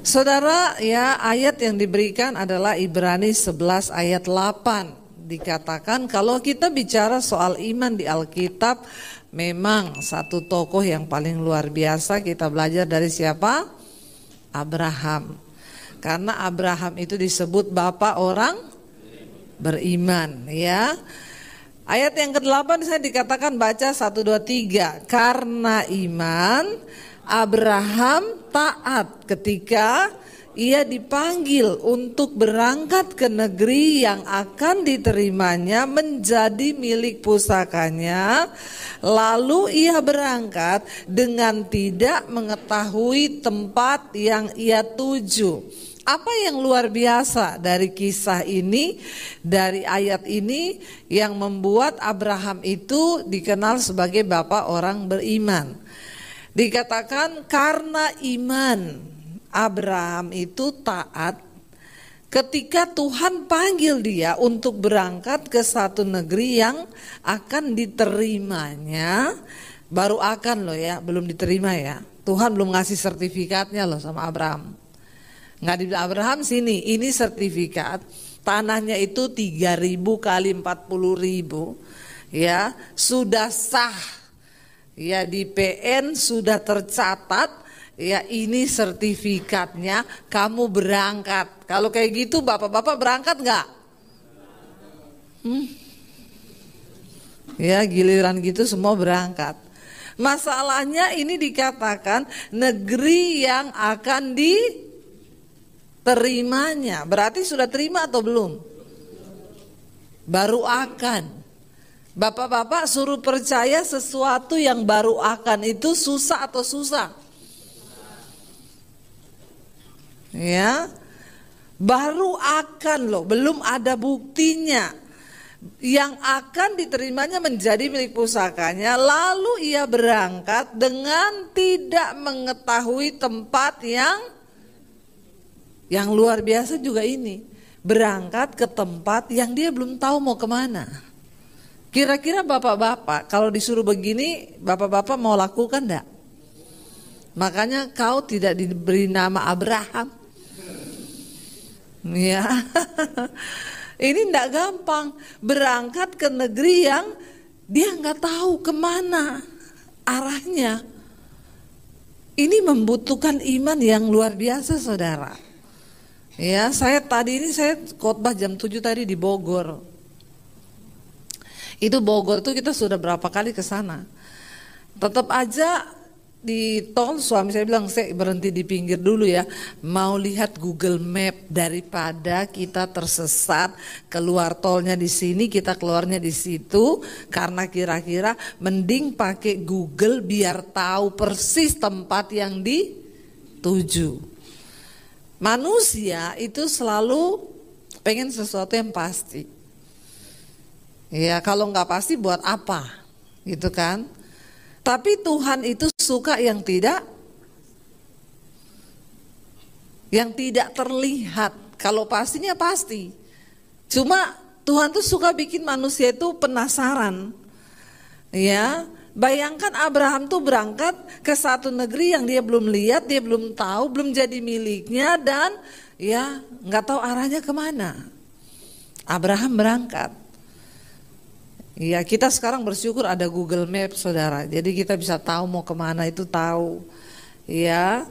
Saudara, ya, ayat yang diberikan adalah Ibrani 11 ayat 8. Dikatakan kalau kita bicara soal iman di Alkitab, memang satu tokoh yang paling luar biasa kita belajar dari siapa? Abraham. Karena Abraham itu disebut bapak orang beriman, ya. Ayat yang ke-8 saya dikatakan baca 1, 2, 3. Karena iman Abraham taat ketika ia dipanggil untuk berangkat ke negeri yang akan diterimanya menjadi milik pusakanya. Lalu ia berangkat dengan tidak mengetahui tempat yang ia tuju. Apa yang luar biasa dari kisah ini, dari ayat ini yang membuat Abraham itu dikenal sebagai bapak orang beriman? Dikatakan karena iman Abraham itu taat ketika Tuhan panggil dia untuk berangkat ke satu negeri yang akan diterimanya. Baru akan loh ya, belum diterima ya. Tuhan belum ngasih sertifikatnya loh sama Abraham. Nggak dibilang Abraham sini, ini sertifikat. Tanahnya itu 3.000 kali 40.000, ya, sudah sah. Ya, di PN sudah tercatat. Ya, ini sertifikatnya, kamu berangkat. Kalau kayak gitu bapak-bapak berangkat nggak? Ya, giliran gitu semua berangkat. Masalahnya ini dikatakan negeri yang akan diterimanya. Berarti sudah terima atau belum? Baru akan. Bapak-bapak suruh percaya sesuatu yang baru akan itu susah atau susah? Ya, baru akan loh, belum ada buktinya. Yang akan diterimanya menjadi milik pusakanya. Lalu ia berangkat dengan tidak mengetahui tempat yang luar biasa juga ini. Berangkat ke tempat yang dia belum tahu mau kemana. Kira-kira bapak-bapak kalau disuruh begini, bapak-bapak mau lakukan enggak? Makanya kau tidak diberi nama Abraham. Ya, ini enggak gampang. Berangkat ke negeri yang dia nggak tahu kemana arahnya. Ini membutuhkan iman yang luar biasa, saudara. Ya, saya khotbah jam 7 tadi di Bogor. Itu Bogor tuh kita sudah berapa kali ke sana. Tetap aja di tol suami saya bilang, saya berhenti di pinggir dulu ya, mau lihat Google Map daripada kita tersesat keluar tolnya di sini, kita keluarnya di situ, karena kira-kira mending pakai Google biar tahu persis tempat yang dituju. Manusia itu selalu pengen sesuatu yang pasti. Ya, kalau nggak pasti buat apa, gitu kan? Tapi Tuhan itu suka yang tidak terlihat. Kalau pastinya pasti. Cuma Tuhan tuh suka bikin manusia itu penasaran. Ya, bayangkan Abraham tuh berangkat ke satu negeri yang dia belum lihat, dia belum tahu, belum jadi miliknya, dan ya nggak tahu arahnya kemana. Abraham berangkat. Ya, kita sekarang bersyukur ada Google Maps, saudara. Jadi kita bisa tahu mau kemana itu tahu. Ya,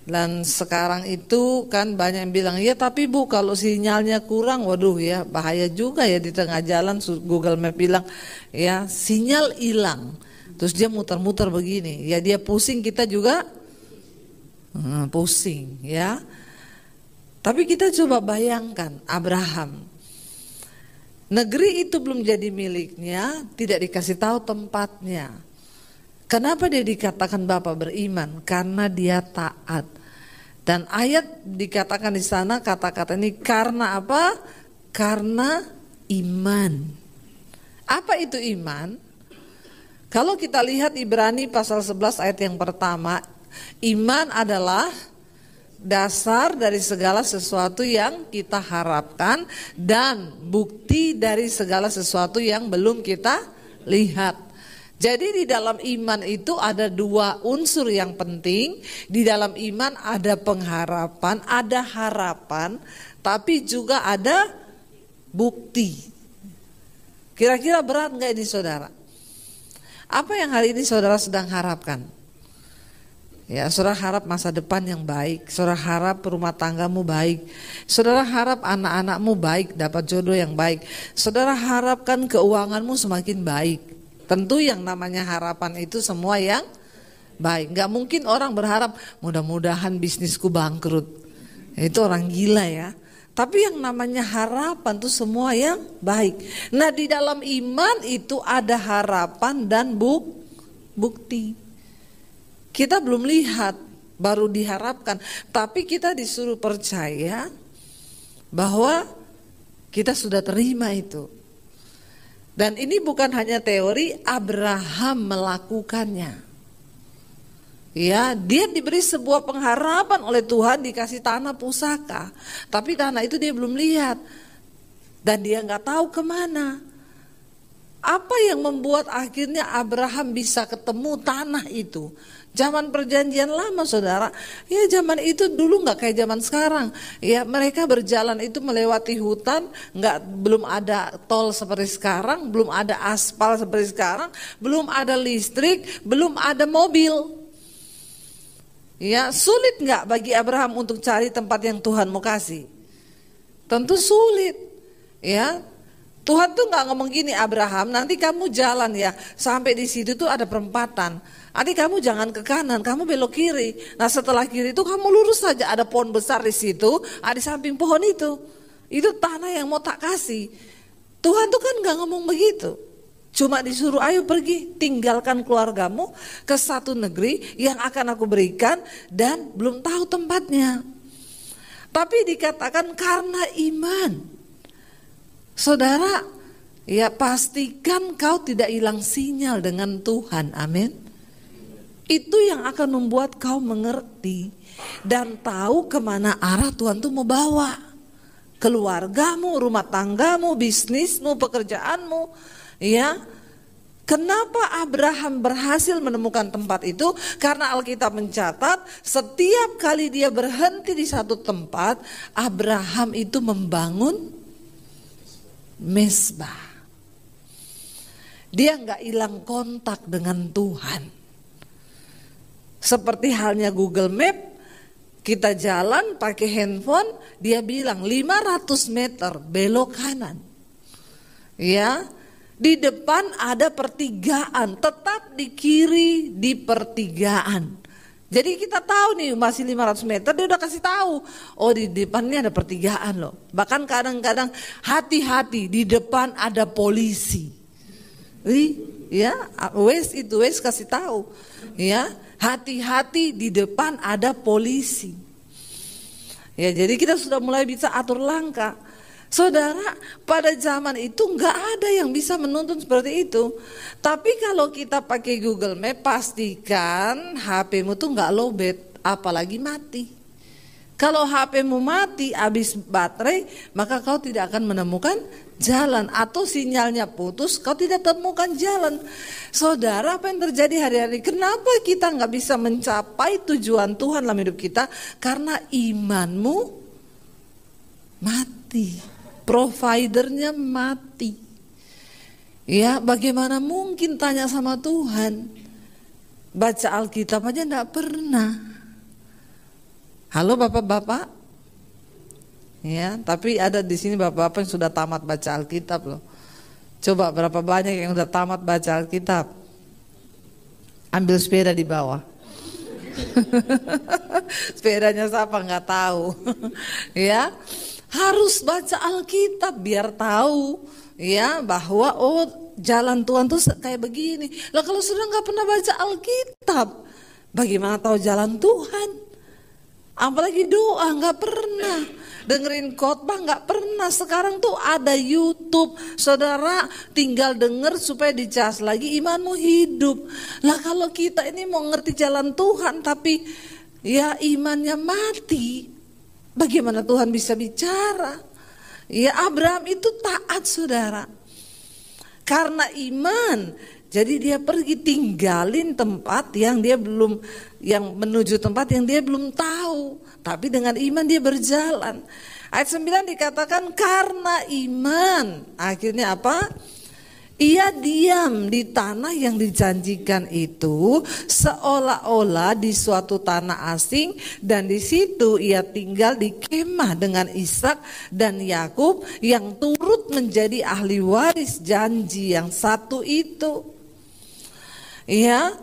dan sekarang itu kan banyak yang bilang, ya tapi Bu kalau sinyalnya kurang, waduh ya bahaya juga ya di tengah jalan. Google Maps bilang, ya sinyal hilang. Terus dia muter-muter begini, ya dia pusing, kita juga pusing ya. Tapi kita coba bayangkan Abraham. Negeri itu belum jadi miliknya, tidak dikasih tahu tempatnya. Kenapa dia dikatakan bapak beriman? Karena dia taat. Dan ayat dikatakan di sana kata-kata ini karena apa? Karena iman. Apa itu iman? Kalau kita lihat Ibrani pasal 11 ayat yang pertama, iman adalah dasar dari segala sesuatu yang kita harapkan dan bukti dari segala sesuatu yang belum kita lihat. Jadi di dalam iman itu ada dua unsur yang penting. Di dalam iman ada pengharapan, ada harapan, tapi juga ada bukti. Kira-kira berat nggak ini saudara? Apa yang hari ini saudara sedang harapkan? Ya, saudara harap masa depan yang baik, saudara harap rumah tanggamu baik, saudara harap anak-anakmu baik, dapat jodoh yang baik, saudara harapkan keuanganmu semakin baik. Tentu yang namanya harapan itu semua yang baik. Gak mungkin orang berharap mudah-mudahan bisnisku bangkrut. Itu orang gila ya. Tapi yang namanya harapan itu semua yang baik. Nah di dalam iman itu ada harapan dan bukti. Kita belum lihat, baru diharapkan. Tapi kita disuruh percaya bahwa kita sudah terima itu. Dan ini bukan hanya teori, Abraham melakukannya. Ya, dia diberi sebuah pengharapan oleh Tuhan, dikasih tanah pusaka. Tapi tanah itu dia belum lihat. Dan dia nggak tahu kemana. Apa yang membuat akhirnya Abraham bisa ketemu tanah itu? Zaman perjanjian lama saudara, ya zaman itu dulu nggak kayak zaman sekarang. Ya mereka berjalan itu melewati hutan, belum ada tol seperti sekarang, belum ada aspal seperti sekarang, belum ada listrik, belum ada mobil. Ya sulit nggak bagi Abraham untuk cari tempat yang Tuhan mau kasih? Tentu sulit. Ya Tuhan tuh nggak ngomong gini, Abraham nanti kamu jalan ya sampai di situ tuh ada perempatan. Adik kamu jangan ke kanan, kamu belok kiri. Nah setelah kiri itu kamu lurus saja, ada pohon besar di situ, di samping pohon itu tanah yang mau tak kasih. Tuhan tuh kan nggak ngomong begitu, cuma disuruh ayo pergi, tinggalkan keluargamu ke satu negeri yang akan aku berikan dan belum tahu tempatnya. Tapi dikatakan karena iman, saudara, ya pastikan kau tidak hilang sinyal dengan Tuhan, amin. Itu yang akan membuat kau mengerti dan tahu kemana arah Tuhan tuh mau bawa. Keluargamu, rumah tanggamu, bisnismu, pekerjaanmu. Ya, kenapa Abraham berhasil menemukan tempat itu? Karena Alkitab mencatat setiap kali dia berhenti di satu tempat, Abraham itu membangun mezbah. Dia nggak hilang kontak dengan Tuhan. Seperti halnya Google Map, kita jalan pakai handphone, dia bilang 500 meter belok kanan. Ya, di depan ada pertigaan, tetap di kiri di pertigaan. Jadi kita tahu nih masih 500 meter, dia udah kasih tahu. Oh di depannya ada pertigaan loh. Bahkan kadang-kadang hati-hati, di depan ada polisi. Ya, Waze kasih tahu. Ya, hati-hati di depan ada polisi. Ya, jadi kita sudah mulai bisa atur langkah. Saudara, pada zaman itu nggak ada yang bisa menuntun seperti itu. Tapi kalau kita pakai Google Map, pastikan HP-mu tuh nggak lowbat, apalagi mati. Kalau HP-mu mati, habis baterai, maka kau tidak akan menemukan jalan. Atau sinyalnya putus, kau tidak temukan jalan. Saudara, apa yang terjadi hari-hari? Kenapa kita nggak bisa mencapai tujuan Tuhan dalam hidup kita? Karena imanmu mati, providernya mati. Ya, bagaimana mungkin tanya sama Tuhan? Baca Alkitab aja enggak pernah. Halo bapak-bapak? Ya, tapi ada di sini bapak-bapak yang sudah tamat baca Alkitab loh. Coba berapa banyak yang sudah tamat baca Alkitab? Ambil sepeda di bawah. Sepedanya siapa nggak tahu. Ya, harus baca Alkitab biar tahu ya bahwa oh jalan Tuhan tuh kayak begini. Lah kalau sudah nggak pernah baca Alkitab, bagaimana tahu jalan Tuhan? Apalagi doa nggak pernah, dengerin khotbah nggak pernah. Sekarang tuh ada YouTube, saudara tinggal denger supaya dicas lagi imanmu hidup. Lah kalau kita ini mau ngerti jalan Tuhan tapi ya imannya mati, bagaimana Tuhan bisa bicara? Ya Abraham itu taat saudara. Karena iman Jadi dia pergi tinggalin tempat yang dia belum, yang menuju tempat yang dia belum tahu. Tapi dengan iman dia berjalan. Ayat 9 dikatakan karena iman. Akhirnya apa? Ia diam di tanah yang dijanjikan itu seolah-olah di suatu tanah asing, dan di situ ia tinggal di kemah dengan Ishak dan Yakub yang turut menjadi ahli waris janji yang satu itu. Ya,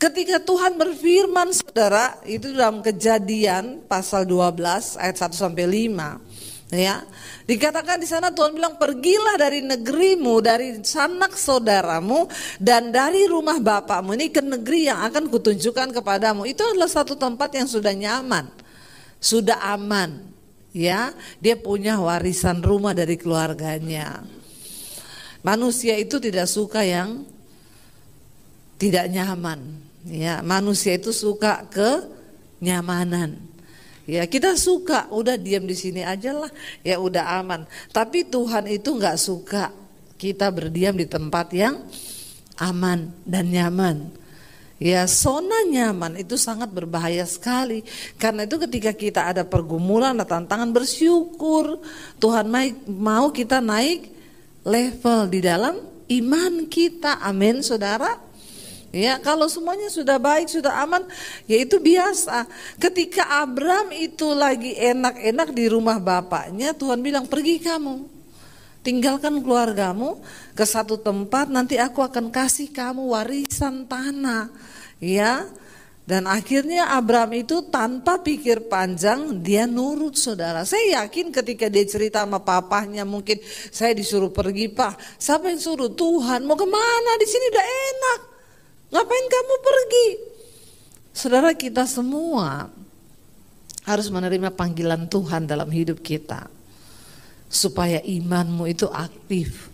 ketika Tuhan berfirman saudara, itu dalam Kejadian pasal 12 ayat 1 sampai 5. Ya, dikatakan di sana Tuhan bilang, pergilah dari negerimu, dari sanak saudaramu, dan dari rumah bapakmu ini ke negeri yang akan kutunjukkan kepadamu. Itu adalah satu tempat yang sudah nyaman, sudah aman. Ya, dia punya warisan rumah dari keluarganya. Manusia itu tidak suka yang tidak nyaman. Ya, manusia itu suka kenyamanan. Ya, kita suka udah diam di sini aja lah, ya udah aman. Tapi Tuhan itu nggak suka kita berdiam di tempat yang aman dan nyaman. Ya, zona nyaman itu sangat berbahaya sekali. Karena itu ketika kita ada pergumulan, ada tantangan, bersyukur. Tuhan mau kita naik level di dalam iman kita. Amin, saudara. Ya, kalau semuanya sudah baik, sudah aman, ya itu biasa. Ketika Abram itu lagi enak-enak di rumah bapaknya, Tuhan bilang, pergi kamu, tinggalkan keluargamu ke satu tempat, nanti aku akan kasih kamu warisan tanah. Ya, dan akhirnya Abram itu tanpa pikir panjang dia nurut, saudara. Saya yakin ketika dia cerita sama papahnya, mungkin saya disuruh pergi, Pak. Siapa yang suruh? Tuhan. Mau kemana? Di sini udah enak. Ngapain kamu pergi? Saudara, kita semua harus menerima panggilan Tuhan dalam hidup kita, supaya imanmu itu aktif.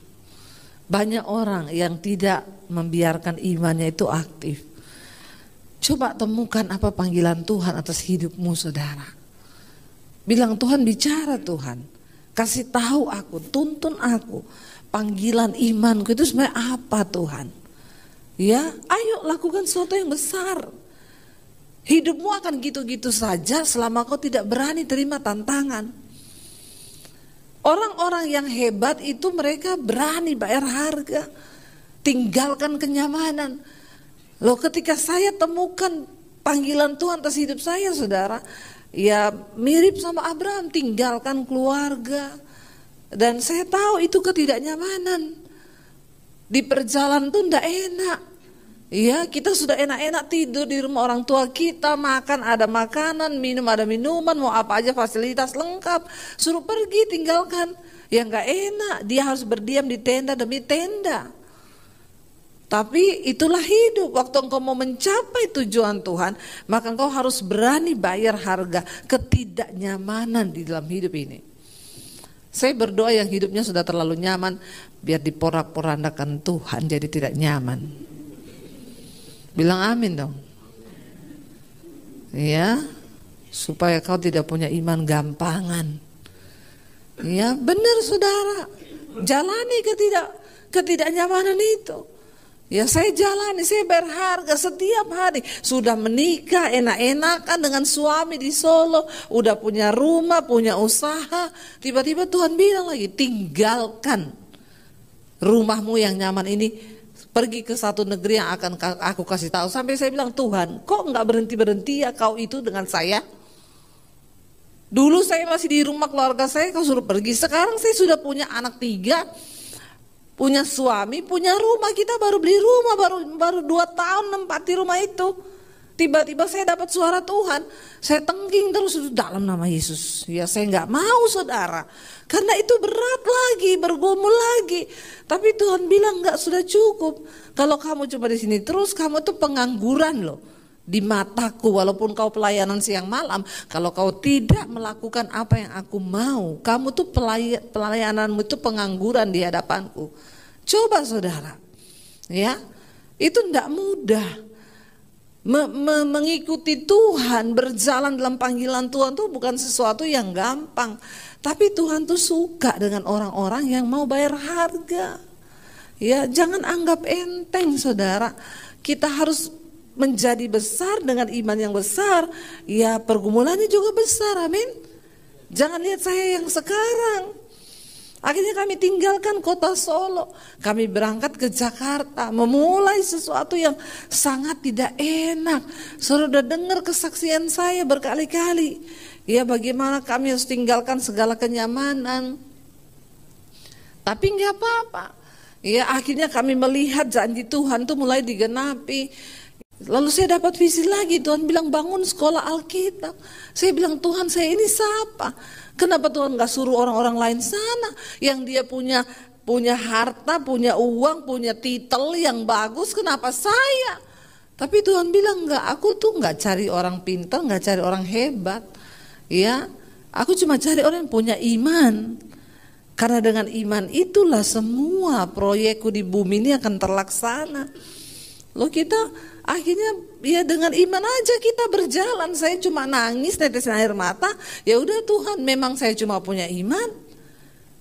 Banyak orang yang tidak membiarkan imannya itu aktif. Coba temukan apa panggilan Tuhan atas hidupmu, saudara. Bilang, Tuhan bicara, Tuhan. Kasih tahu aku, tuntun aku. Panggilan imanku itu sebenarnya apa, Tuhan? Ya, ayo lakukan sesuatu yang besar. Hidupmu akan gitu-gitu saja selama kau tidak berani terima tantangan. Orang-orang yang hebat itu mereka berani bayar harga, tinggalkan kenyamanan. Loh, ketika saya temukan panggilan Tuhan atas hidup saya, saudara, ya mirip sama Abraham, tinggalkan keluarga. Dan saya tahu itu ketidaknyamanan. Di perjalanan tuh enggak enak. Ya, kita sudah enak-enak tidur di rumah orang tua kita, makan ada makanan, minum ada minuman, mau apa aja fasilitas lengkap. Suruh pergi, tinggalkan. Ya enggak enak, dia harus berdiam di tenda demi tenda. Tapi itulah hidup. Waktu engkau mau mencapai tujuan Tuhan, maka engkau harus berani bayar harga ketidaknyamanan di dalam hidup ini. Saya berdoa yang hidupnya sudah terlalu nyaman, biar diporak-porandakan Tuhan jadi tidak nyaman. Bilang amin dong. Ya, supaya kau tidak punya iman gampangan. Ya, benar saudara. Jalani ketidaknyamanan itu. Ya, saya jalani, saya berharga setiap hari. Sudah menikah enak-enakan dengan suami di Solo, udah punya rumah, punya usaha. Tiba-tiba Tuhan bilang lagi, tinggalkan rumahmu yang nyaman ini, pergi ke satu negeri yang akan aku kasih tahu. Sampai saya bilang, Tuhan, kok nggak berhenti-berhenti ya kau itu dengan saya? Dulu saya masih di rumah keluarga saya, kau suruh pergi. Sekarang saya sudah punya anak 3. Punya suami, punya rumah, kita baru beli rumah, baru 2 tahun nempati rumah itu. Tiba-tiba saya dapat suara Tuhan, saya tengking terus dalam nama Yesus. Ya, saya nggak mau, saudara, karena itu berat lagi, bergumul lagi. Tapi Tuhan bilang nggak, sudah cukup. Kalau kamu coba di sini terus, kamu tuh pengangguran loh di mataku. Walaupun kau pelayanan siang malam, kalau kau tidak melakukan apa yang aku mau, kamu tuh pelayananmu itu pengangguran di hadapanku. Coba saudara, ya, itu tidak mudah. Mengikuti Tuhan, berjalan dalam panggilan Tuhan tuh bukan sesuatu yang gampang. Tapi Tuhan tuh suka dengan orang-orang yang mau bayar harga. Ya, jangan anggap enteng saudara. Kita harus menjadi besar dengan iman yang besar. Ya, pergumulannya juga besar, amin. Jangan lihat saya yang sekarang. Akhirnya kami tinggalkan kota Solo. Kami berangkat ke Jakarta, memulai sesuatu yang sangat tidak enak. Saudara dengar kesaksian saya berkali-kali. Ya, bagaimana kami harus tinggalkan segala kenyamanan. Tapi enggak apa-apa. Ya, akhirnya kami melihat janji Tuhan itu mulai digenapi. Lalu saya dapat visi lagi, Tuhan bilang bangun sekolah Alkitab. Saya bilang, Tuhan, saya ini siapa? Kenapa Tuhan gak suruh orang-orang lain sana yang dia punya harta, punya uang, punya titel yang bagus, kenapa saya? Tapi Tuhan bilang enggak, aku tuh gak cari orang pintar, gak cari orang hebat. Ya, aku cuma cari orang yang punya iman. Karena dengan iman itulah semua proyekku di bumi ini akan terlaksana. Loh, kita akhirnya ya dengan iman aja kita berjalan. Saya cuma nangis, netesin air mata. Ya udah Tuhan, memang saya cuma punya iman.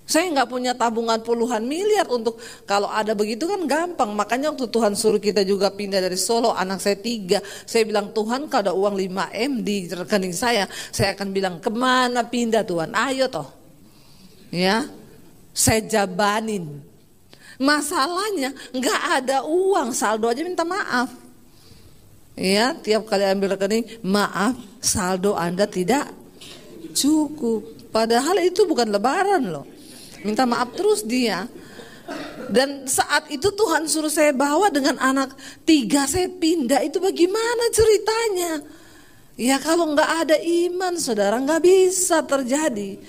Saya nggak punya tabungan puluhan miliar untuk kalau ada begitu kan gampang. Makanya waktu Tuhan suruh kita juga pindah dari Solo, anak saya 3. Saya bilang, Tuhan kalau ada uang 5M di rekening saya akan bilang kemana pindah Tuhan? Ayo toh. Ya. Saya jabanin. Masalahnya nggak ada uang, saldo aja minta maaf. Ya, tiap kali ambil rekening, maaf, saldo Anda tidak cukup. Padahal itu bukan lebaran loh. Minta maaf terus dia. Dan saat itu Tuhan suruh saya bawa dengan anak 3 saya pindah, itu bagaimana ceritanya? Ya kalau nggak ada iman saudara nggak bisa terjadi.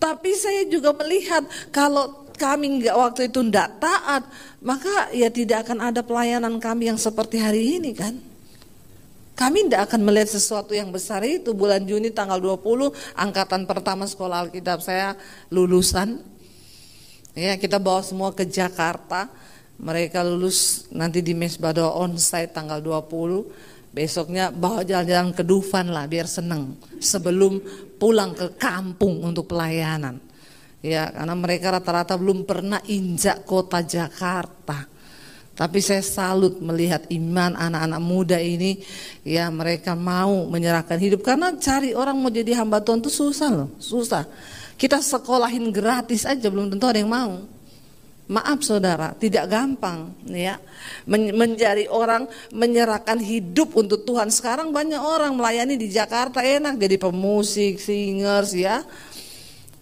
Tapi saya juga melihat kalau kami waktu itu tidak taat, maka ya tidak akan ada pelayanan kami yang seperti hari ini kan. Kami tidak akan melihat sesuatu yang besar itu. Bulan Juni tanggal 20, angkatan pertama sekolah Alkitab saya lulusan. Ya, kita bawa semua ke Jakarta. Mereka lulus nanti di Mesbado onsite tanggal 20. Besoknya bawa jalan-jalan ke Dufan lah biar seneng sebelum pulang ke kampung untuk pelayanan. Ya, karena mereka rata-rata belum pernah injak kota Jakarta. Tapi saya salut melihat iman anak-anak muda ini. Ya, mereka mau menyerahkan hidup karena cari orang mau jadi hamba Tuhan itu susah loh, susah. Kita sekolahin gratis aja belum tentu ada yang mau. Maaf saudara, tidak gampang ya. Mencari orang menyerahkan hidup untuk Tuhan. Sekarang banyak orang melayani di Jakarta enak jadi pemusik, singers ya.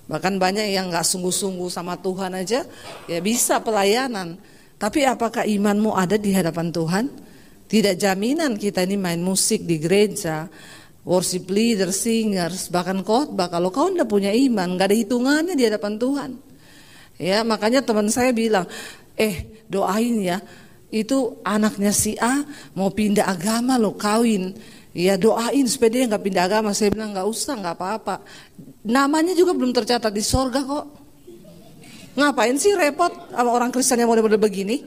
Bahkan banyak yang gak sungguh-sungguh sama Tuhan aja ya bisa pelayanan. Tapi apakah imanmu ada di hadapan Tuhan? Tidak jaminan kita ini main musik di gereja, worship leader, singers, bahkan khotbah. Kalau kau tidak punya iman, gak ada hitungannya di hadapan Tuhan. Ya, makanya teman saya bilang, doain ya, itu anaknya si A mau pindah agama lo, kawin. Ya doain supaya dia gak pindah agama. Saya bilang gak usah, gak apa-apa. Namanya juga belum tercatat di sorga kok. Ngapain sih repot sama orang Kristen yang model-model begini?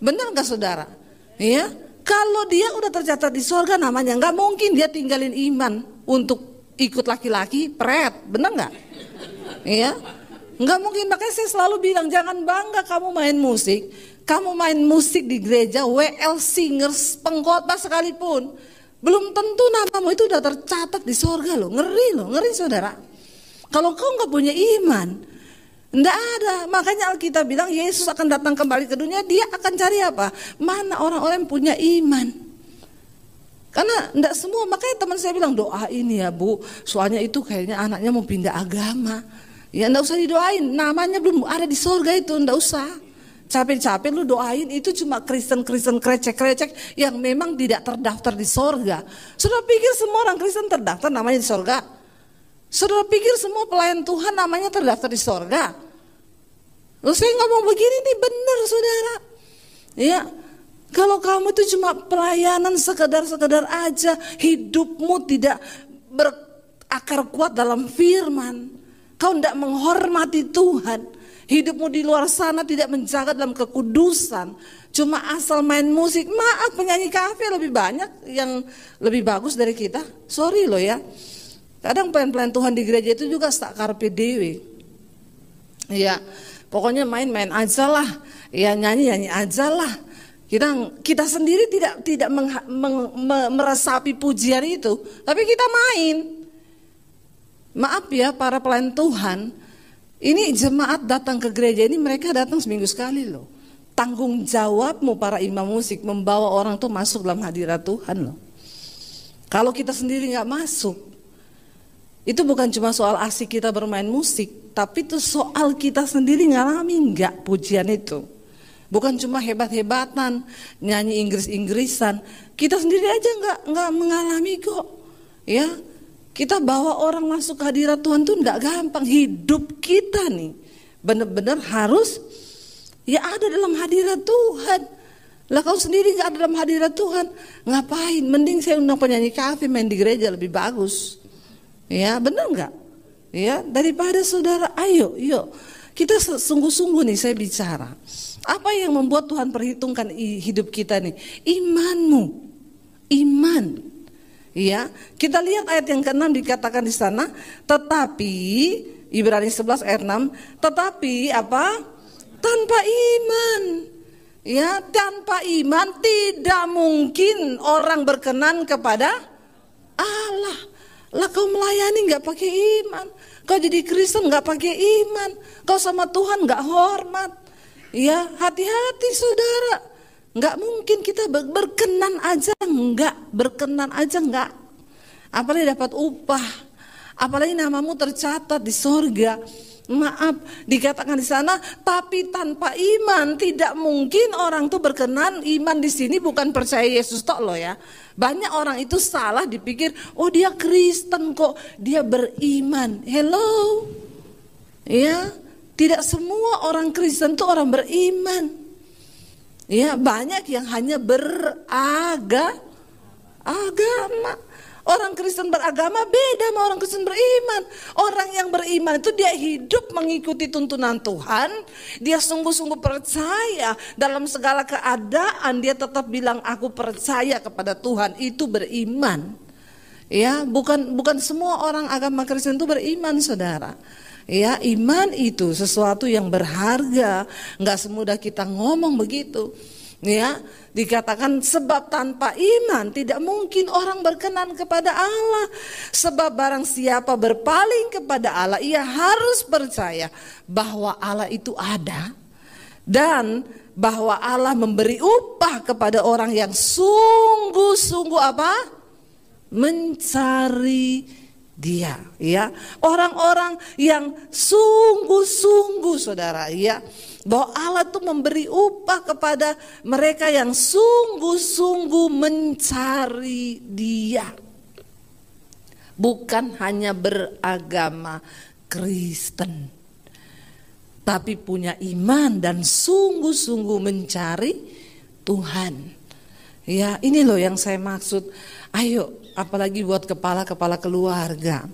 Benar gak saudara? Ya, kalau dia udah tercatat di sorga namanya, gak mungkin dia tinggalin iman untuk ikut laki-laki, pret. Benar gak? Ya. Enggak mungkin, makanya saya selalu bilang jangan bangga kamu main musik. Kamu main musik di gereja, WL singers, pengkhotbah sekalipun. Belum tentu namamu itu udah tercatat di sorga loh. Ngeri saudara. Kalau kau enggak punya iman, enggak ada. Makanya Alkitab bilang Yesus akan datang kembali ke dunia, dia akan cari apa? Mana orang-orang yang punya iman. Karena enggak semua, makanya teman saya bilang doain ya Bu, soalnya itu kayaknya anaknya mau pindah agama. Ya enggak usah didoain, namanya belum ada di sorga itu, enggak usah. Capek-capek lu doain, itu cuma Kristen krecek-krecek yang memang tidak terdaftar di sorga. Saudara pikir semua orang Kristen terdaftar namanya di sorga? Saudara pikir semua pelayan Tuhan namanya terdaftar di sorga? Loh, saya ngomong begini nih benar saudara. Ya, kalau kamu itu cuma pelayanan sekedar aja, hidupmu tidak berakar kuat dalam firman. Kau tidak menghormati Tuhan. Hidupmu di luar sana tidak menjaga dalam kekudusan. Cuma asal main musik. Maaf, penyanyi kafe lebih banyak yang lebih bagus dari kita. Sorry loh ya. Kadang pelayan-pelayan Tuhan di gereja itu juga tak karpe dewe. Ya, pokoknya main-main aja lah, ya nyanyi-nyanyi aja lah. Kita sendiri tidak meresapi pujian itu, tapi kita main. Maaf ya para pelayan Tuhan, ini jemaat datang ke gereja ini mereka datang seminggu sekali loh. Tanggung jawabmu para imam musik membawa orang tuh masuk dalam hadirat Tuhan loh. Kalau kita sendiri nggak masuk, itu bukan cuma soal asik kita bermain musik, tapi itu soal kita sendiri ngalami nggak pujian itu. Bukan cuma hebat-hebatan, nyanyi Inggris-Inggrisan, kita sendiri aja nggak mengalami kok. Ya, kita bawa orang masuk ke hadirat Tuhan tuh nggak gampang. Hidup kita nih benar-benar harus ya ada dalam hadirat Tuhan. Lah kau sendiri gak ada dalam hadirat Tuhan, ngapain? Mending saya undang penyanyi kafe main di gereja lebih bagus. Ya benar gak? Ya daripada saudara, ayo yuk kita sungguh-sungguh nih saya bicara. Apa yang membuat Tuhan perhitungkan hidup kita nih? Imanmu, iman. Ya, kita lihat ayat yang ke-6 dikatakan di sana, tetapi Ibrani 11 ayat 6, tetapi apa? Tanpa iman, ya tanpa iman tidak mungkin orang berkenan kepada Allah. Lah kau melayani nggak pakai iman, kau jadi Kristen nggak pakai iman, kau sama Tuhan nggak hormat. Ya hati-hati saudara, nggak mungkin kita berkenan aja nggak, apalagi dapat upah, apalagi namamu tercatat di sorga. Maaf, dikatakan di sana, tapi tanpa iman tidak mungkin orang tuh berkenan. Iman di sini bukan percaya Yesus tok loh ya. Banyak orang itu salah dipikir, oh dia Kristen kok, dia beriman. Hello, ya, tidak semua orang Kristen tuh orang beriman. Ya, banyak yang hanya beragama. Orang Kristen beragama beda sama orang Kristen beriman. Orang yang beriman itu dia hidup mengikuti tuntunan Tuhan. Dia sungguh-sungguh percaya dalam segala keadaan. Dia tetap bilang aku percaya kepada Tuhan. Itu beriman. Ya, bukan semua orang agama Kristen itu beriman, saudara. Ya, iman itu sesuatu yang berharga. Nggak semudah kita ngomong begitu. Ya, dikatakan sebab tanpa iman tidak mungkin orang berkenan kepada Allah. Sebab barang siapa berpaling kepada Allah, ia harus percaya bahwa Allah itu ada dan bahwa Allah memberi upah kepada orang yang sungguh-sungguh apa? Mencari Dia, ya. Orang-orang yang sungguh-sungguh, saudara, ya. Bahwa Allah tuh memberi upah kepada mereka yang sungguh-sungguh mencari Dia. Bukan hanya beragama Kristen, tapi punya iman dan sungguh-sungguh mencari Tuhan. Ya, ini loh yang saya maksud. Ayo, apalagi buat kepala-kepala keluarga.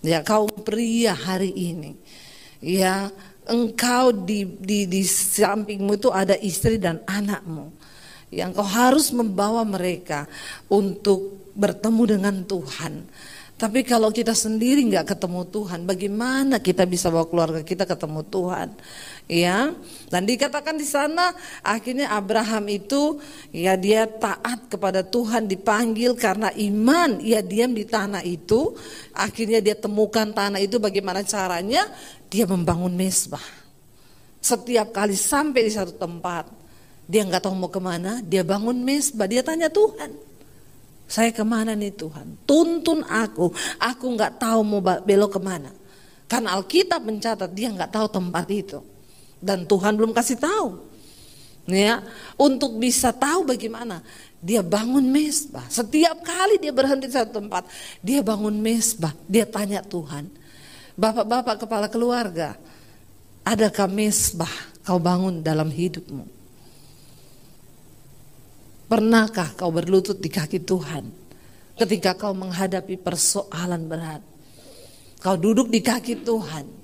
Ya, kaum pria hari ini. Ya, engkau di sampingmu itu ada istri dan anakmu. Yang kau harus membawa mereka untuk bertemu dengan Tuhan. Tapi kalau kita sendiri nggak ketemu Tuhan, bagaimana kita bisa bawa keluarga kita ketemu Tuhan? Ya, dan dikatakan di sana akhirnya Abraham itu ya dia taat kepada Tuhan, dipanggil karena iman, ia diam di tanah itu. Akhirnya dia temukan tanah itu, bagaimana caranya? Dia membangun mezbah. Setiap kali sampai di satu tempat, dia nggak tahu mau kemana, dia bangun mezbah. Dia tanya Tuhan, saya kemana nih Tuhan? Tuntun aku nggak tahu mau belok kemana. Karena Alkitab mencatat dia nggak tahu tempat itu. Dan Tuhan belum kasih tahu. Ya, untuk bisa tahu bagaimana, dia bangun mezbah. Setiap kali dia berhenti di satu tempat, dia bangun mezbah. Dia tanya Tuhan, bapak-bapak kepala keluarga, adakah mezbah kau bangun dalam hidupmu? Pernahkah kau berlutut di kaki Tuhan ketika kau menghadapi persoalan berat? Kau duduk di kaki Tuhan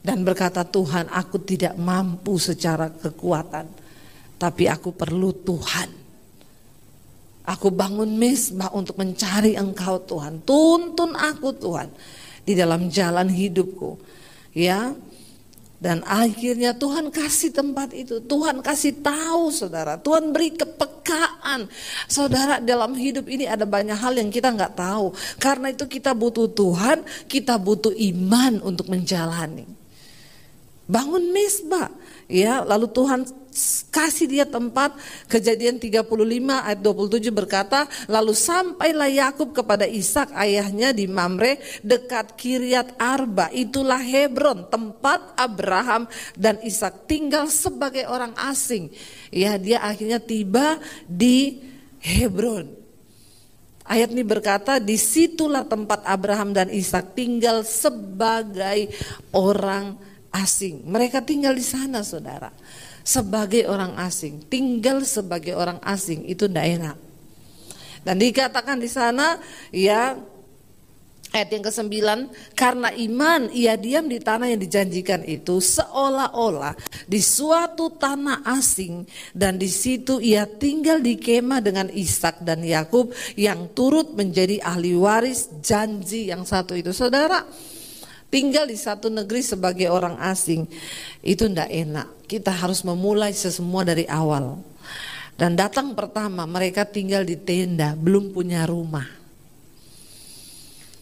dan berkata, Tuhan, aku tidak mampu secara kekuatan, tapi aku perlu Tuhan. Aku bangun mezbah untuk mencari Engkau Tuhan. Tuntun aku Tuhan di dalam jalan hidupku. Ya, Dan akhirnya Tuhan kasih tempat itu, Tuhan kasih tahu saudara, Tuhan beri kepekaan. Saudara, dalam hidup ini ada banyak hal yang kita nggak tahu. Karena itu kita butuh Tuhan, kita butuh iman untuk menjalani. Bangun mesbah, ya, lalu Tuhan kasih dia tempat. Kejadian 35 ayat 27 berkata, lalu sampailah Yakub kepada Ishak ayahnya di Mamre dekat Kiryat Arba, itulah Hebron, tempat Abraham dan Ishak tinggal sebagai orang asing. Ya, dia akhirnya tiba di Hebron. Ayat ini berkata, disitulah tempat Abraham dan Ishak tinggal sebagai orang asing. Mereka tinggal di sana, saudara. Sebagai orang asing, tinggal sebagai orang asing itu tidak enak. Dan dikatakan di sana, ya, ayat yang ke-9, karena iman ia diam di tanah yang dijanjikan itu, seolah-olah di suatu tanah asing, dan di situ ia tinggal di kemah dengan Ishak dan Yakub yang turut menjadi ahli waris janji yang satu itu. Saudara, tinggal di satu negeri sebagai orang asing itu tidak enak. Kita harus memulai semua dari awal. Dan datang pertama mereka tinggal di tenda, belum punya rumah.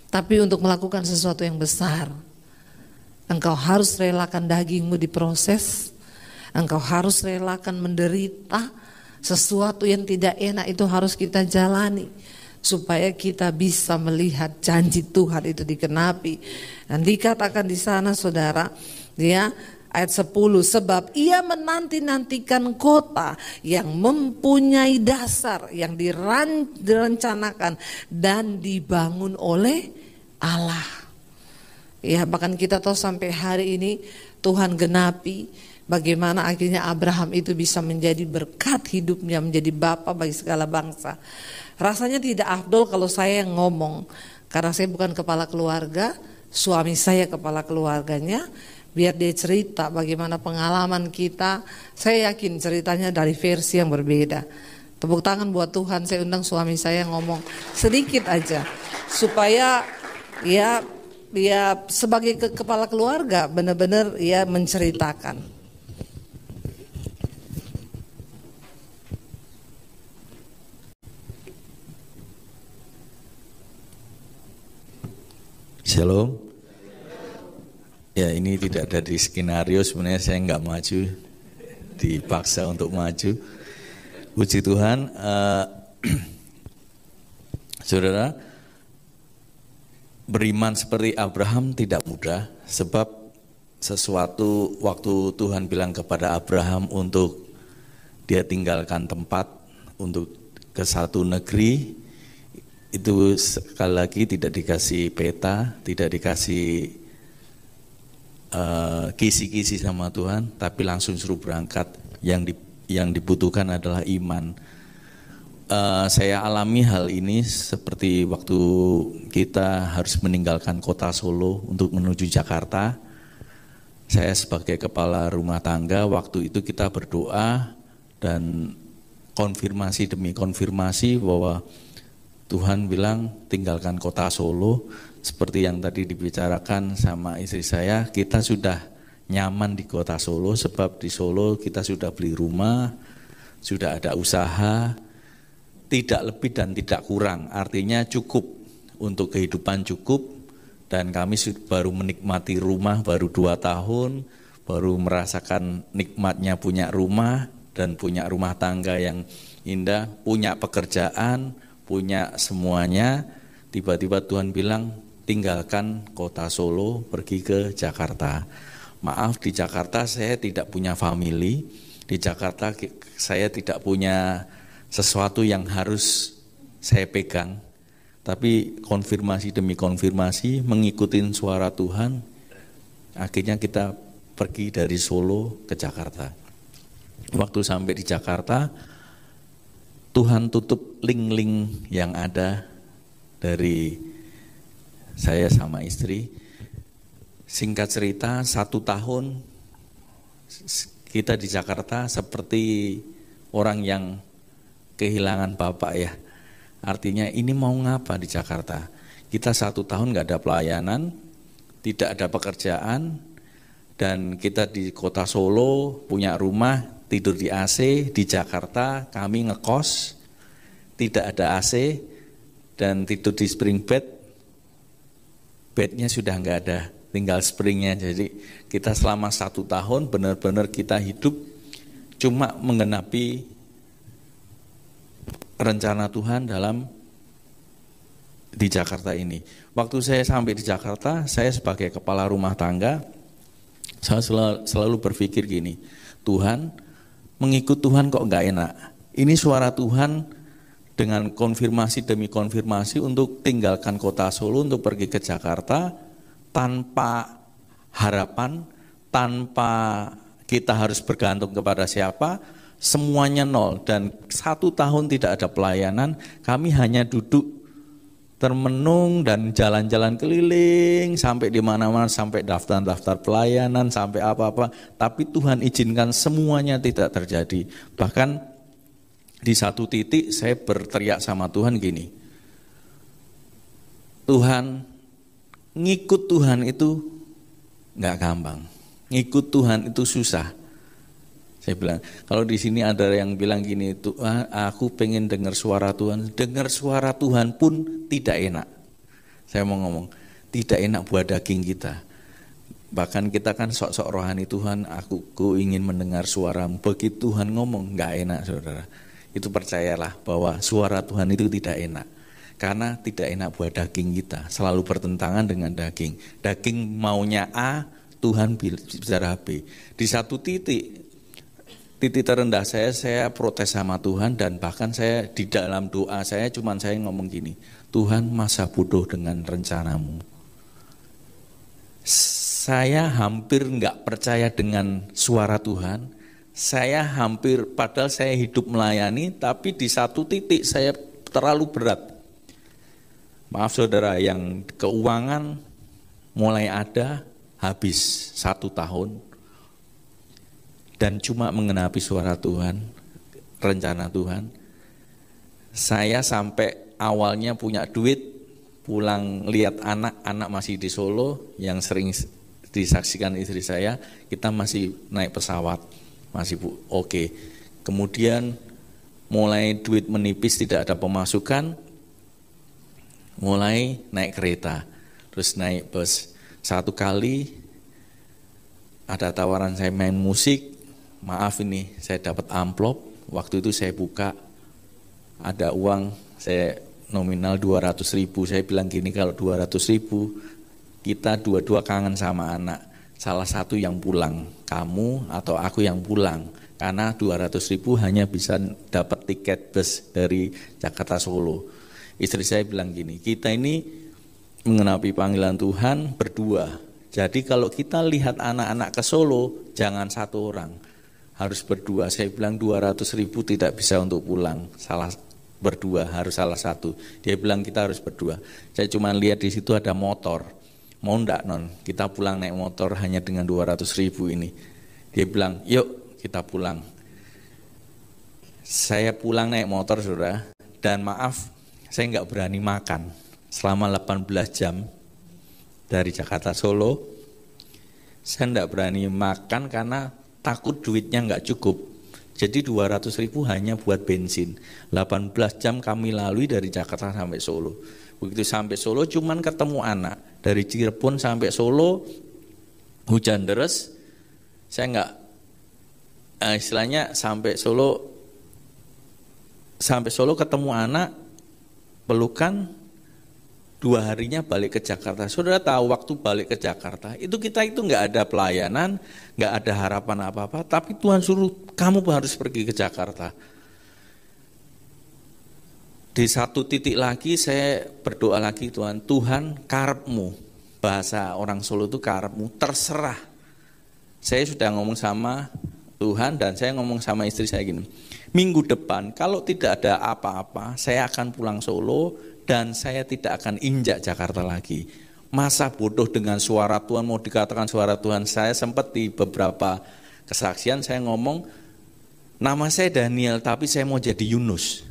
Tapi untuk melakukan sesuatu yang besar, engkau harus relakan dagingmu diproses. Engkau harus relakan menderita. Sesuatu yang tidak enak itu harus kita jalani, supaya kita bisa melihat janji Tuhan itu dikenapi. Dan dikatakan di sana, saudara, ya, ayat 10, sebab ia menanti-nantikan kota yang mempunyai dasar, yang direncanakan dan dibangun oleh Allah. Ya, bahkan kita tahu sampai hari ini Tuhan genapi bagaimana akhirnya Abraham itu bisa menjadi berkat hidupnya, menjadi bapa bagi segala bangsa. Rasanya tidak afdol kalau saya yang ngomong, karena saya bukan kepala keluarga, suami saya kepala keluarganya. Biar dia cerita bagaimana pengalaman kita. Saya yakin ceritanya dari versi yang berbeda. Tepuk tangan buat Tuhan, saya undang suami saya ngomong sedikit aja, supaya ya sebagai kepala keluarga benar-benar ya menceritakan. Shalom. Ya, ini tidak ada di skenario, sebenarnya saya nggak maju, dipaksa untuk maju. Puji Tuhan. Saudara, beriman seperti Abraham tidak mudah, sebab sesuatu waktu Tuhan bilang kepada Abraham untuk dia tinggalkan tempat untuk ke satu negeri, itu sekali lagi tidak dikasih peta, tidak dikasih kisi-kisi sama Tuhan, tapi langsung suruh berangkat. Yang dibutuhkan adalah iman. Saya alami hal ini seperti waktu kita harus meninggalkan kota Solo untuk menuju Jakarta. Saya sebagai kepala rumah tangga, waktu itu kita berdoa dan konfirmasi demi konfirmasi bahwa Tuhan bilang tinggalkan kota Solo. Seperti yang tadi dibicarakan sama istri saya, kita sudah nyaman di kota Solo, sebab di Solo kita sudah beli rumah, sudah ada usaha, tidak lebih dan tidak kurang, artinya cukup untuk kehidupan cukup. Dan kami baru menikmati rumah baru 2 tahun, baru merasakan nikmatnya punya rumah dan punya rumah tangga yang indah, punya pekerjaan, punya semuanya. Tiba-tiba Tuhan bilang, tinggalkan kota Solo, pergi ke Jakarta. Maaf, di Jakarta saya tidak punya family, di Jakarta saya tidak punya sesuatu yang harus saya pegang. Tapi konfirmasi demi konfirmasi, mengikuti suara Tuhan, akhirnya kita pergi dari Solo ke Jakarta. Waktu sampai di Jakarta, Tuhan tutup link-link yang ada dari saya sama istri. Singkat cerita, 1 tahun kita di Jakarta seperti orang yang kehilangan bapak ya. Artinya ini mau ngapa di Jakarta? Kita 1 tahun gak ada pelayanan, tidak ada pekerjaan, Dan kita di kota Solo punya rumah, tidur di AC. Di Jakarta kami ngekos, tidak ada AC dan tidur di spring bed. Bednya sudah enggak ada, tinggal springnya. Jadi kita selama 1 tahun benar-benar kita hidup cuma menggenapi rencana Tuhan dalam di Jakarta ini. Waktu saya sampai di Jakarta, saya sebagai kepala rumah tangga, saya selalu berpikir gini, Tuhan, mengikut Tuhan kok enggak enak. Ini suara Tuhan dengan konfirmasi demi konfirmasi untuk tinggalkan kota Solo untuk pergi ke Jakarta tanpa harapan, tanpa kita harus bergantung kepada siapa, semuanya nol. Dan 1 tahun tidak ada pelayanan, kami hanya duduk termenung dan jalan-jalan keliling sampai di mana-mana, sampai daftar-daftar pelayanan, sampai apa-apa. Tapi Tuhan izinkan semuanya tidak terjadi. Bahkan di satu titik saya berteriak sama Tuhan gini, Tuhan, ngikut Tuhan itu nggak gampang, ngikut Tuhan itu susah. Saya bilang, kalau di sini ada yang bilang gini, Tuhan, aku pengen dengar suara Tuhan. Dengar suara Tuhan pun tidak enak. Saya mau ngomong, tidak enak buat daging kita. Bahkan kita kan sok-sok rohani, Tuhan, aku ingin mendengar suara-Mu. Begitu Tuhan ngomong, nggak enak, saudara. Itu percayalah bahwa suara Tuhan itu tidak enak. Karena tidak enak buat daging kita. Selalu bertentangan dengan daging. Daging maunya A, Tuhan bicara B. Di satu titik terendah saya protes sama Tuhan, dan bahkan saya di dalam doa saya ngomong gini, Tuhan, masa bodoh dengan rencana-Mu. Saya hampir enggak percaya dengan suara Tuhan. Saya hampir, padahal saya hidup melayani, tapi di satu titik saya terlalu berat. Maaf saudara, yang keuangan mulai ada, habis 1 tahun. Dan cuma mengenapi suara Tuhan, rencana Tuhan. Saya sampai awalnya punya duit, pulang lihat anak masih di Solo, yang sering disaksikan istri saya, kita masih naik pesawat, masih oke. Kemudian mulai duit menipis, tidak ada pemasukan, mulai naik kereta, terus naik bus. Satu kali ada tawaran saya main musik. Maaf ini saya dapat amplop, waktu itu saya buka, ada uang, saya nominal 200.000, saya bilang gini, kalau 200.000 kita dua-dua kangen sama anak, salah satu yang pulang, kamu atau aku yang pulang, karena 200.000 hanya bisa dapat tiket bus dari Jakarta Solo. Istri saya bilang gini, kita ini mengenapi panggilan Tuhan berdua, jadi kalau kita lihat anak-anak ke Solo, jangan 1 orang, harus berdua. Saya bilang 200.000 tidak bisa untuk pulang, berdua, harus salah satu. Dia bilang kita harus berdua. Saya cuma lihat di situ ada motor, mau ndak non, kita pulang naik motor hanya dengan 200.000 ini. Dia bilang yuk kita pulang. Saya pulang naik motor saudara, dan maaf saya nggak berani makan selama 18 jam dari Jakarta Solo. Saya nggak berani makan karena takut duitnya nggak cukup. Jadi 200.000 hanya buat bensin. 18 jam kami lalui dari Jakarta sampai Solo. Begitu sampai Solo cuman ketemu anak. Dari Cirebon sampai Solo hujan deras. Saya nggak, istilahnya sampai Solo ketemu anak, pelukan, 2 harinya balik ke Jakarta. Saudara tahu waktu balik ke Jakarta, itu kita itu nggak ada pelayanan, nggak ada harapan apa-apa, tapi Tuhan suruh kamu harus pergi ke Jakarta. Di satu titik lagi saya berdoa lagi, Tuhan karepmu, bahasa orang Solo itu karepmu, terserah. Saya sudah ngomong sama Tuhan dan saya ngomong sama istri saya gini, minggu depan kalau tidak ada apa-apa, saya akan pulang Solo dan saya tidak akan injak Jakarta lagi. Masa bodoh dengan suara Tuhan, mau dikatakan suara Tuhan. Saya sempat di beberapa kesaksian saya ngomong, nama saya Daniel tapi saya mau jadi Yunus.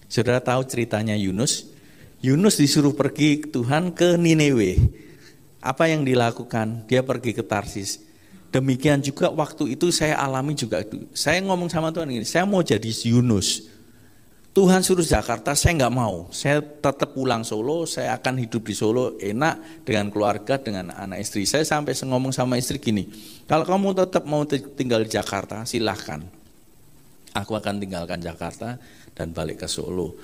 Saudara tahu ceritanya Yunus? Yunus disuruh pergi Tuhan ke Niniwe. Apa yang dilakukan? Dia pergi ke Tarsis. Demikian juga waktu itu saya alami juga itu. Saya ngomong sama Tuhan gini, saya mau jadi Yunus. Tuhan suruh Jakarta, saya nggak mau. Saya tetap pulang Solo, saya akan hidup di Solo enak dengan keluarga, dengan anak istri. Saya sampai ngomong sama istri gini, kalau kamu tetap mau tinggal di Jakarta, silahkan. Aku akan tinggalkan Jakarta dan balik ke Solo.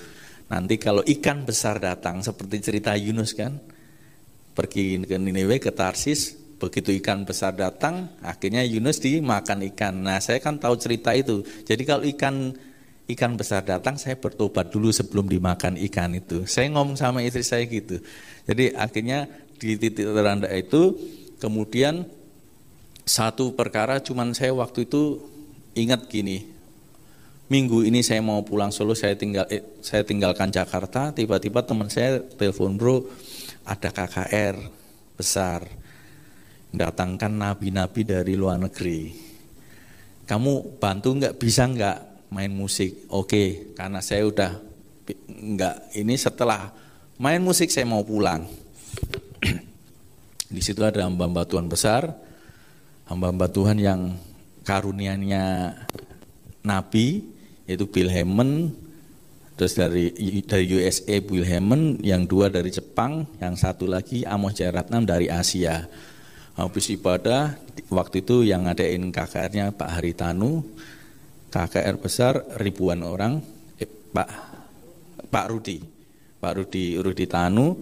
Nanti kalau ikan besar datang, seperti cerita Yunus kan, pergi ke Niniwe, ke Tarsis, begitu ikan besar datang, akhirnya Yunus dimakan ikan. Nah, saya kan tahu cerita itu. Jadi kalau ikan besar datang, saya bertobat dulu sebelum dimakan ikan itu. Saya ngomong sama istri saya gitu. Jadi akhirnya di titik terendah itu, kemudian satu perkara cuman saya waktu itu ingat gini, minggu ini saya mau pulang Solo, saya tinggalkan Jakarta, tiba-tiba teman saya telepon, bro, ada KKR besar, datangkan nabi-nabi dari luar negeri. Kamu bantu nggak, bisa nggak? Main musik, oke, karena saya udah enggak, ini setelah main musik saya mau pulang. Di situ ada hamba-hamba Tuhan besar, hamba-hamba Tuhan yang karunianya nabi, yaitu Bill Hamon, terus dari USA Bill Hamon, yang dua dari Jepang, yang satu lagi Amos Jayaratnam dari Asia. Habis ibadah, waktu itu yang ngadain KKR-nya Pak Haritanu, KKR besar ribuan orang, Pak Rudi Tanu.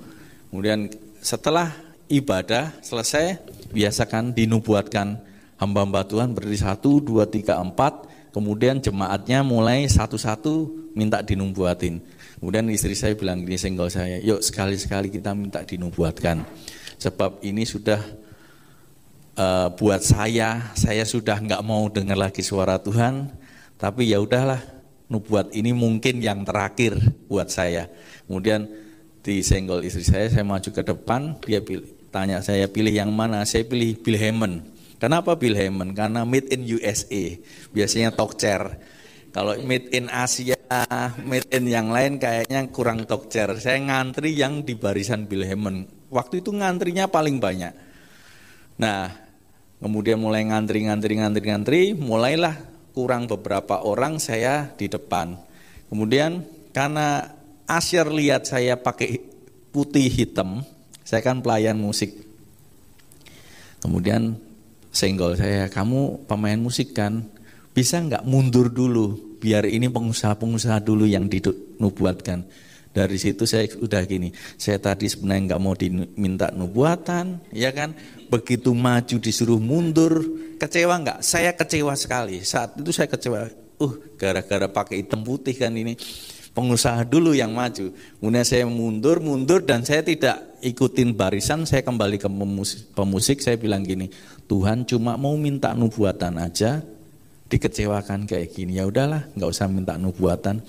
Kemudian setelah ibadah selesai, biasakan dinubuatkan hamba-hamba Tuhan berdiri 1, 2, 3, 4, kemudian jemaatnya mulai satu-satu minta dinubuatin. Kemudian istri saya bilang gini, senggol saya, yuk sekali-sekali kita minta dinubuatkan, sebab ini sudah buat saya sudah nggak mau dengar lagi suara Tuhan. Tapi ya udahlah, nubuat ini mungkin yang terakhir buat saya. Kemudian disenggol istri saya maju ke depan, dia tanya saya pilih yang mana, saya pilih Bill Hamon. Kenapa Bill Hamon? Karena made in USA, biasanya talk chair. Kalau made in Asia, made in yang lain kayaknya kurang talk chair. Saya ngantri yang di barisan Bill Hamon. Waktu itu ngantrinya paling banyak. Nah, kemudian mulai ngantri, mulailah kurang beberapa orang saya di depan. Kemudian karena Asher lihat saya pakai putih hitam, saya kan pelayan musik. Kemudian senggol saya, kamu pemain musik kan, bisa nggak mundur dulu, biar ini pengusaha-pengusaha dulu yang dinubuatkan. Dari situ saya udah gini, saya tadi sebenarnya nggak mau diminta nubuatan, ya kan? Begitu maju disuruh mundur, kecewa nggak? Saya kecewa sekali. Saat itu saya kecewa. Gara-gara pakai hitam putih kan ini, pengusaha dulu yang maju. Kemudian saya mundur dan saya tidak ikutin barisan. Saya kembali ke pemusik. Saya bilang gini, Tuhan cuma mau minta nubuatan aja, dikecewakan kayak gini. Ya udahlah, nggak usah minta nubuatan.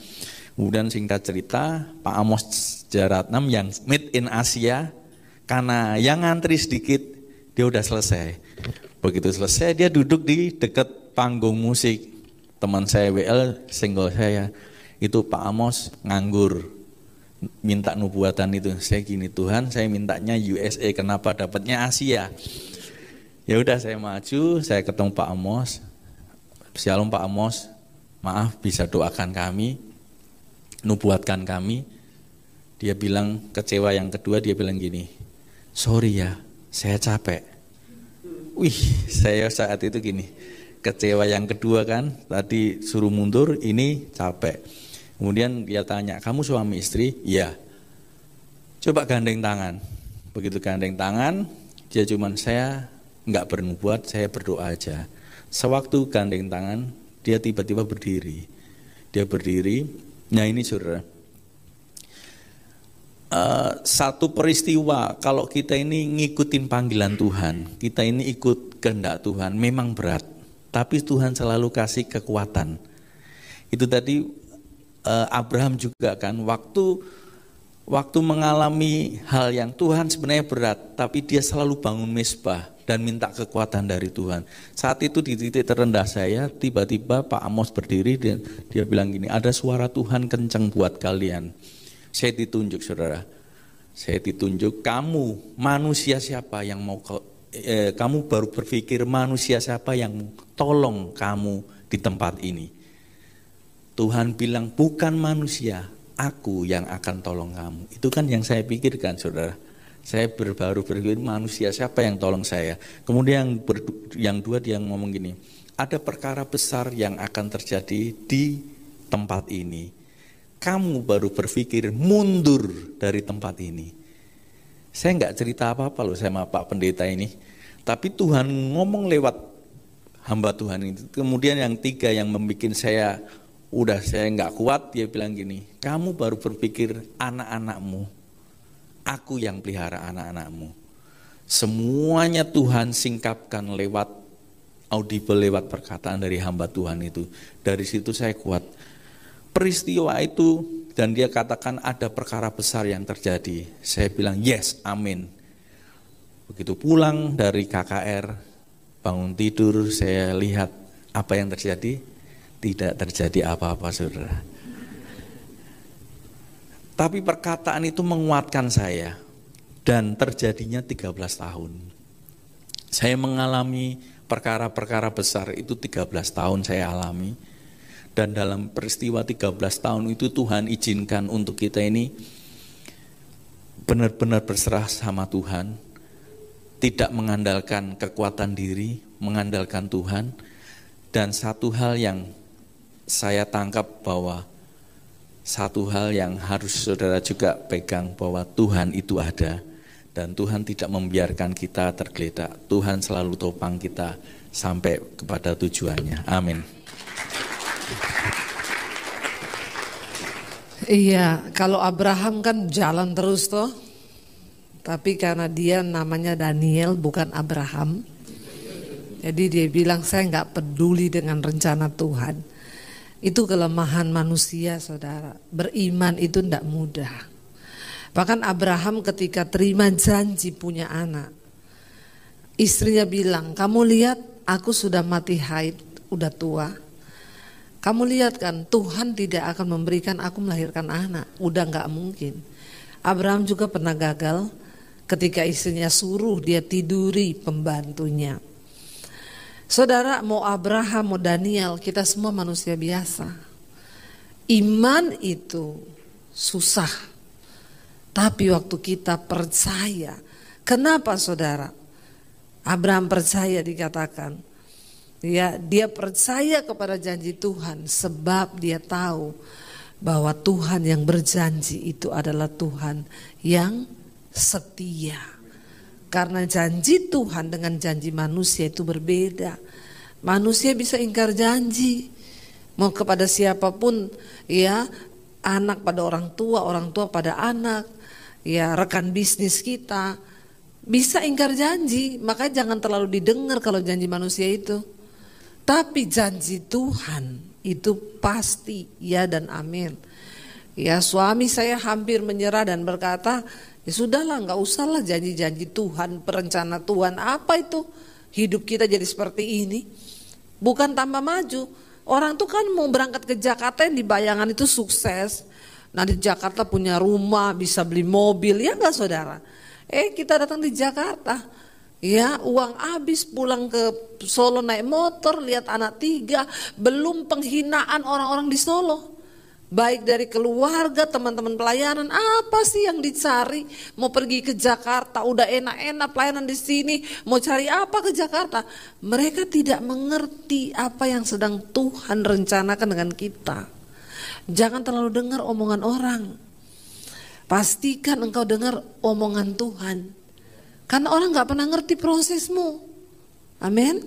Kemudian singkat cerita, Pak Amos Jayaratnam yang made in Asia, karena yang ngantri sedikit, dia udah selesai. Begitu selesai, dia duduk di dekat panggung musik. Teman saya WL, senggol saya, itu Pak Amos nganggur, minta nubuatan itu. Saya gini, Tuhan saya mintanya USA, kenapa dapatnya Asia? Ya udah saya maju, saya ketemu Pak Amos. Shalom Pak Amos, maaf bisa doakan kami, nubuatkan kami. Dia bilang kecewa yang kedua, dia bilang gini, sorry ya, saya capek. Wih, saya saat itu gini, kecewa yang kedua kan, tadi suruh mundur, ini capek. Kemudian dia tanya, kamu suami istri? Iya. Coba gandeng tangan. Begitu gandeng tangan, dia cuman saya nggak bernubuat, saya berdoa aja. Sewaktu gandeng tangan, dia tiba-tiba berdiri. Dia berdiri. Nah ini saudara, satu peristiwa kalau kita ini ngikutin panggilan Tuhan, kita ini ikut kehendak Tuhan, memang berat, tapi Tuhan selalu kasih kekuatan. Itu tadi Abraham juga kan, waktu mengalami hal yang Tuhan sebenarnya berat, tapi dia selalu bangun mezbah dan minta kekuatan dari Tuhan. Saat itu di titik terendah saya, tiba-tiba Pak Amos berdiri dan dia bilang gini, ada suara Tuhan kenceng buat kalian. Saya ditunjuk saudara, saya ditunjuk, kamu manusia siapa yang mau kamu baru berpikir manusia siapa yang tolong kamu di tempat ini. Tuhan bilang bukan manusia, aku yang akan tolong kamu. Itu kan yang saya pikirkan, saudara. Saya baru berpikir manusia siapa yang tolong saya. Kemudian yang dua dia ngomong gini, ada perkara besar yang akan terjadi di tempat ini. Kamu baru berpikir mundur dari tempat ini. Saya nggak cerita apa-apa loh sama Pak Pendeta ini. Tapi Tuhan ngomong lewat hamba Tuhan itu. Kemudian yang tiga yang membuat saya nggak kuat, dia bilang gini, kamu baru berpikir anak-anakmu, aku yang pelihara anak-anakmu. Semuanya Tuhan singkapkan lewat audible, lewat perkataan dari hamba Tuhan itu. Dari situ saya kuat. Peristiwa itu dan dia katakan ada perkara besar yang terjadi. Saya bilang yes, amin. Begitu pulang dari KKR, bangun tidur, saya lihat apa yang terjadi. Tidak terjadi apa-apa, saudara. Tapi perkataan itu menguatkan saya. Dan terjadinya 13 tahun. Saya mengalami perkara-perkara besar itu 13 tahun saya alami. Dan dalam peristiwa 13 tahun itu Tuhan izinkan untuk kita ini benar-benar berserah sama Tuhan. Tidak mengandalkan kekuatan diri, mengandalkan Tuhan. Dan satu hal yang saya tangkap bahwa satu hal yang harus saudara juga pegang bahwa Tuhan itu ada. Dan Tuhan tidak membiarkan kita tergeletak. Tuhan selalu topang kita sampai kepada tujuannya. Amin. Iya, kalau Abraham kan jalan terus toh. Tapi karena dia namanya Daniel bukan Abraham. Jadi dia bilang saya nggak peduli dengan rencana Tuhan. Itu kelemahan manusia, saudara. Beriman itu tidak mudah. Bahkan Abraham ketika terima janji punya anak, istrinya bilang, kamu lihat aku sudah mati haid, udah tua. Kamu lihat kan Tuhan tidak akan memberikan aku melahirkan anak, udah gak mungkin. Abraham juga pernah gagal ketika istrinya suruh dia tiduri pembantunya. Saudara, mau Abraham, mau Daniel, kita semua manusia biasa. Iman itu susah. Tapi waktu kita percaya, kenapa saudara? Abraham percaya dikatakan. Ya, dia percaya kepada janji Tuhan sebab dia tahu bahwa Tuhan yang berjanji itu adalah Tuhan yang setia. Karena janji Tuhan dengan janji manusia itu berbeda. Manusia bisa ingkar janji. Mau kepada siapapun, ya, anak pada orang tua pada anak, ya, rekan bisnis kita bisa ingkar janji. Makanya jangan terlalu didengar kalau janji manusia itu. Tapi janji Tuhan itu pasti ya dan amin. Ya, suami saya hampir menyerah dan berkata, ya sudahlah, nggak usahlah janji-janji Tuhan, perencana Tuhan, apa itu? Hidup kita jadi seperti ini, bukan tambah maju. Orang tuh kan mau berangkat ke Jakarta yang di bayangan itu sukses. Nah di Jakarta punya rumah, bisa beli mobil, ya nggak saudara? Kita datang di Jakarta. Ya, uang habis, pulang ke Solo naik motor, lihat anak 3, belum penghinaan orang-orang di Solo. Baik dari keluarga, teman-teman pelayanan, apa sih yang dicari? Mau pergi ke Jakarta, udah enak-enak pelayanan di sini, mau cari apa ke Jakarta? Mereka tidak mengerti apa yang sedang Tuhan rencanakan dengan kita. Jangan terlalu dengar omongan orang. Pastikan engkau dengar omongan Tuhan. Karena orang gak pernah ngerti prosesmu. Amin.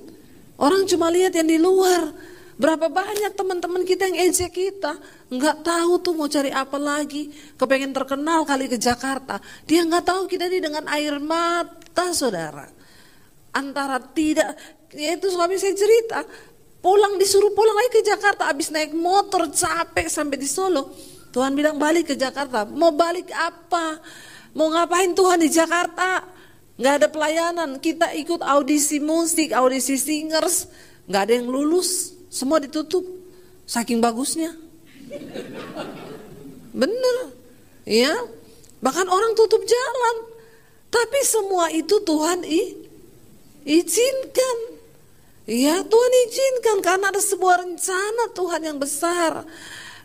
Orang cuma lihat yang di luar. Berapa banyak teman-teman kita yang ejek kita. Gak tahu tuh mau cari apa lagi. Kepengen terkenal kali ke Jakarta. Dia gak tahu kita ini dengan air mata, saudara. Antara tidak, ya itu suami saya cerita. Disuruh pulang lagi ke Jakarta. Habis naik motor capek sampai di Solo. Tuhan bilang balik ke Jakarta. Mau balik apa? Mau ngapain Tuhan di Jakarta? Gak ada pelayanan, kita ikut audisi musik, audisi singers, gak ada yang lulus, semua ditutup, saking bagusnya. Bener, ya. Bahkan orang tutup jalan, tapi semua itu Tuhan Izinkan. Ya, Tuhan izinkan karena ada sebuah rencana Tuhan yang besar.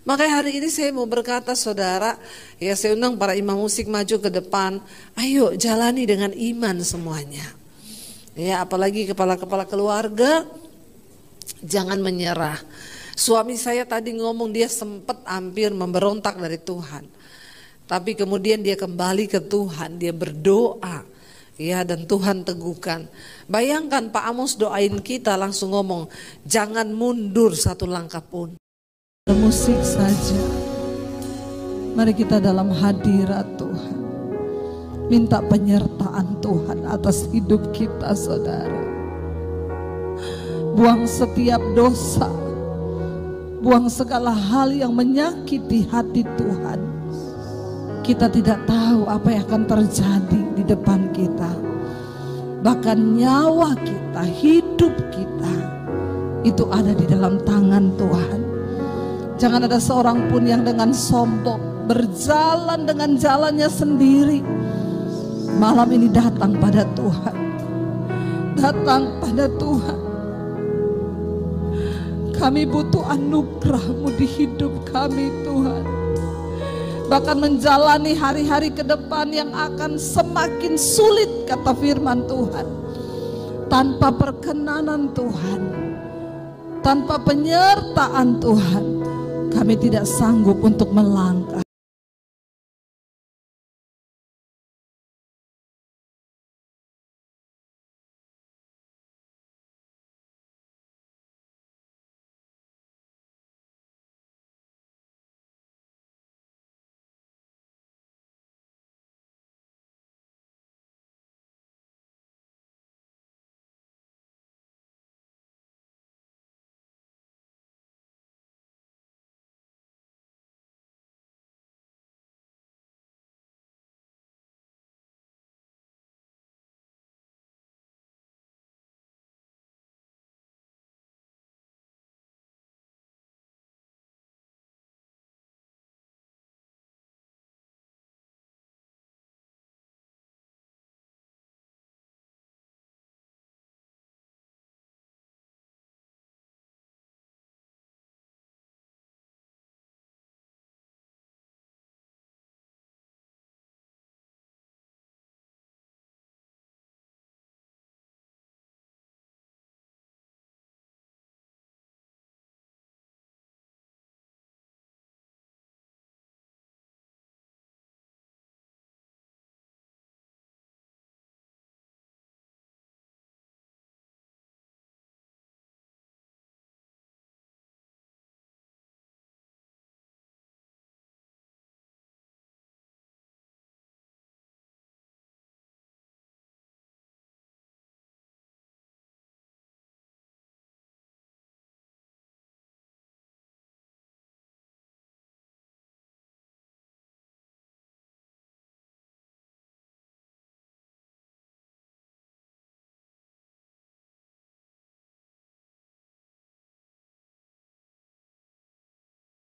Makanya hari ini saya mau berkata saudara, ya saya undang para imam musik maju ke depan. Ayo jalani dengan iman semuanya. Ya, apalagi kepala-kepala keluarga, jangan menyerah. Suami saya tadi ngomong dia sempat hampir memberontak dari Tuhan. Tapi kemudian dia kembali ke Tuhan, dia berdoa. Ya, dan Tuhan teguhkan. Bayangkan Pak Amos doain kita langsung ngomong, jangan mundur satu langkah pun. Musik saja. Mari kita dalam hadirat Tuhan. Minta penyertaan Tuhan atas hidup kita saudara. Buang setiap dosa. Buang segala hal yang menyakiti hati Tuhan. Kita tidak tahu apa yang akan terjadi di depan kita. Bahkan nyawa kita, hidup kita, itu ada di dalam tangan Tuhan. Jangan ada seorang pun yang dengan sombong berjalan dengan jalannya sendiri. Malam ini datang pada Tuhan. Datang pada Tuhan. Kami butuh anugerah-Mu di hidup kami Tuhan. Bahkan menjalani hari-hari ke depan yang akan semakin sulit kata firman Tuhan. Tanpa perkenanan Tuhan, tanpa penyertaan Tuhan, kami tidak sanggup untuk melangkah.